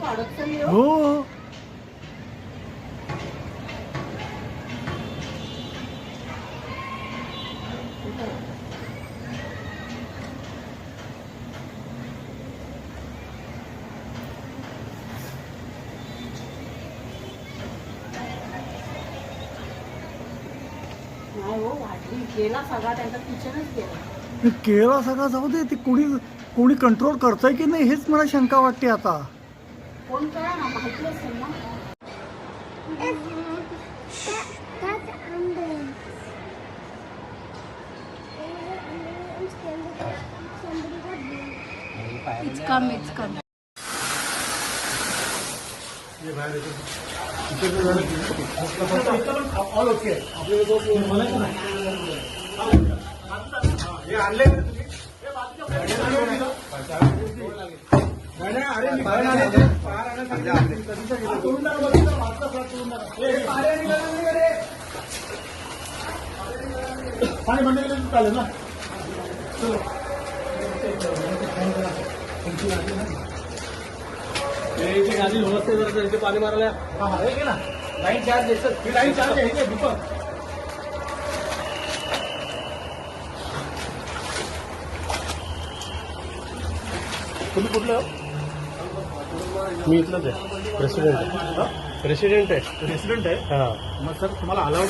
हो नाही हो वाटली गेला सगळा त्यांचा किचनच गेला. केळा सगळा जाऊ दे. ते कोणी कंट्रोल करतंय की नाही हेच मला शंका वाटते आता. कोण करा ना माहिती असेल ना. It's come. All okay. पाणी बंद केलं चालेल ना. गाडी व्यवस्थित जर पाणी मारायला हे ना लाईन चार्ज द्यायचं. लाईन चार्ज आहे दीपक. तुम्ही कुठलं? मी इथलंच आहे. प्रेसिडेंट आहे. प्रेसिडेंट आहे. हां मग सर तुम्हाला अलाउड